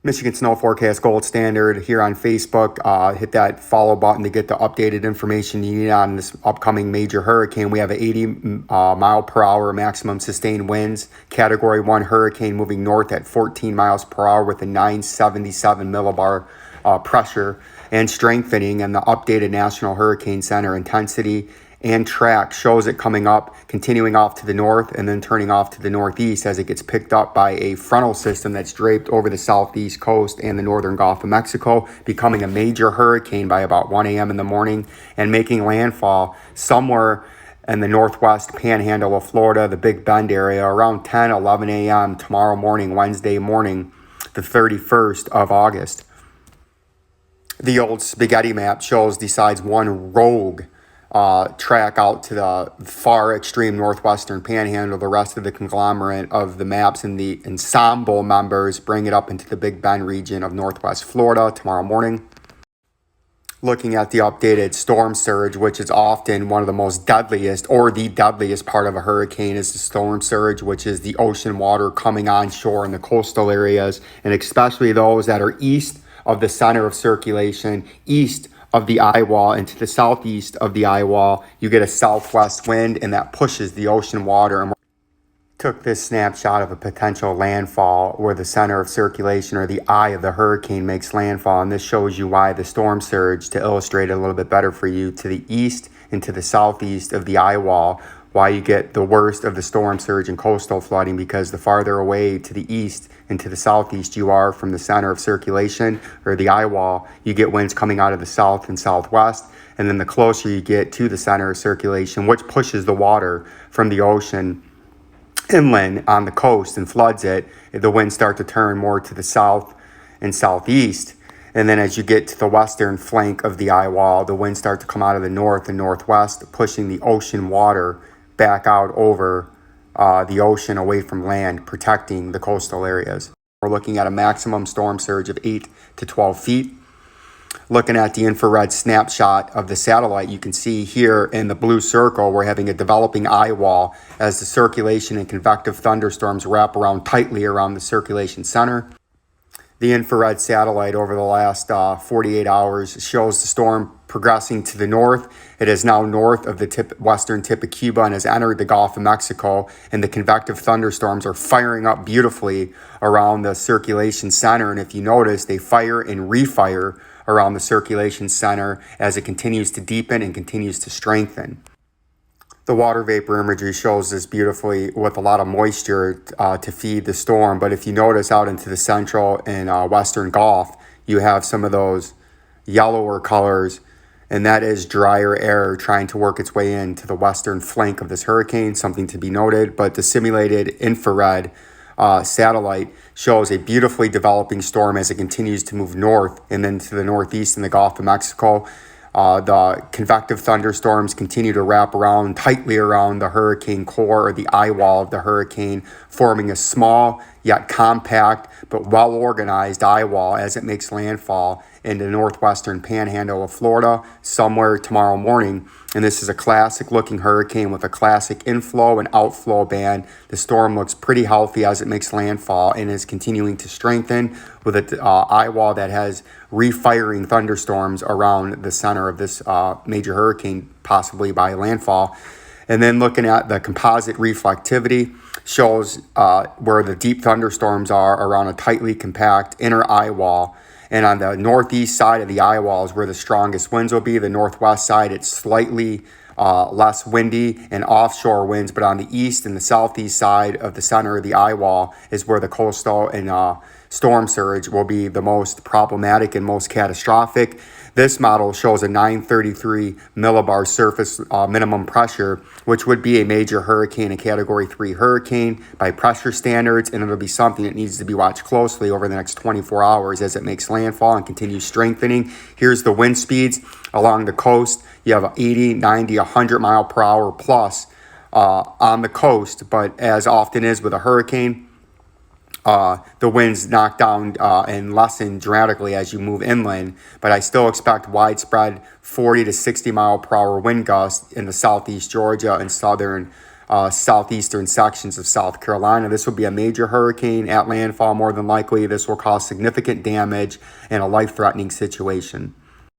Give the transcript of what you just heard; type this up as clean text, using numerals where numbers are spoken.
Michigan Snow Forecast Gold Standard here on Facebook. Hit that follow button to get the updated information you need on this upcoming major hurricane. We have an 80 mile per hour maximum sustained winds. Category 1 hurricane moving north at 14 miles per hour with a 977 millibar pressure and strengthening. And the updated National Hurricane Center intensity and track shows it coming up, continuing off to the north, and then turning off to the northeast as it gets picked up by a frontal system that's draped over the southeast coast and the northern Gulf of Mexico, becoming a major hurricane by about 1 a.m. in the morning and making landfall somewhere in the northwest panhandle of Florida, the Big Bend area, around 10, 11 a.m. tomorrow morning, Wednesday morning, the 31st of August. The old spaghetti map decides one rogue track out to the far extreme northwestern panhandle. The rest of the conglomerate of the maps and the ensemble members bring it up into the Big Bend region of northwest Florida tomorrow morning. Looking at the updated storm surge, which is often one of the most deadliest or the deadliest part of a hurricane, is the storm surge, which is the ocean water coming onshore in the coastal areas, and especially those that are east of the center of circulation, east of the eye wall, and to the southeast of the eye wall, you get a southwest wind, and that pushes the ocean water. And took this snapshot of a potential landfall where the center of circulation or the eye of the hurricane makes landfall, and this shows you why the storm surge, to illustrate it a little bit better for you, to the east and to the southeast of the eye wall, why you get the worst of the storm surge and coastal flooding, because the farther away to the east and to the southeast you are from the center of circulation or the eye wall, you get winds coming out of the south and southwest. And then the closer you get to the center of circulation, which pushes the water from the ocean inland on the coast and floods it, the winds start to turn more to the south and southeast. And then as you get to the western flank of the eye wall, the winds start to come out of the north and northwest, pushing the ocean water back out over the ocean away from land, protecting the coastal areas. We're looking at a maximum storm surge of 8 to 12 feet. Looking at the infrared snapshot of the satellite, you can see here in the blue circle, we're having a developing eye wall as the circulation and convective thunderstorms wrap around tightly around the circulation center. The infrared satellite over the last 48 hours shows the storm progressing to the north. It is now north of the western tip of Cuba and has entered the Gulf of Mexico, and the convective thunderstorms are firing up beautifully around the circulation center. And if you notice, they fire and refire around the circulation center as it continues to deepen and continues to strengthen. The water vapor imagery shows this beautifully with a lot of moisture to feed the storm. But if you notice out into the central and western Gulf, you have some of those yellower colors, and that is drier air trying to work its way into the western flank of this hurricane, something to be noted. But the simulated infrared satellite shows a beautifully developing storm as it continues to move north and then to the northeast in the Gulf of Mexico. The convective thunderstorms continue to wrap around tightly around the hurricane core or the eye wall of the hurricane, forming a small yet compact but well-organized eye wall as it makes landfall in the northwestern panhandle of Florida somewhere tomorrow morning. And this is a classic-looking hurricane with a classic inflow and outflow band. The storm looks pretty healthy as it makes landfall and is continuing to strengthen with an eye wall that has refiring thunderstorms around the center of this major hurricane, possibly by landfall. And then looking at the composite reflectivity shows where the deep thunderstorms are around a tightly compact inner eye wall. And on the northeast side of the eye wall is where the strongest winds will be. The northwest side, it's slightly less windy and offshore winds. But on the east and the southeast side of the center of the eye wall is where the coastal and storm surge will be the most problematic and most catastrophic. This model shows a 933 millibar surface minimum pressure, which would be a major hurricane, a Category 3 hurricane by pressure standards, and it'll be something that needs to be watched closely over the next 24 hours as it makes landfall and continues strengthening. Here's the wind speeds along the coast. You have 80, 90, 100 mile per hour plus on the coast, but as often is with a hurricane, the winds knock down and lessen dramatically as you move inland, but I still expect widespread 40 to 60 mile per hour wind gusts in the southeast Georgia and southern southeastern sections of South Carolina. This will be a major hurricane at landfall more than likely. This will cause significant damage and a life-threatening situation.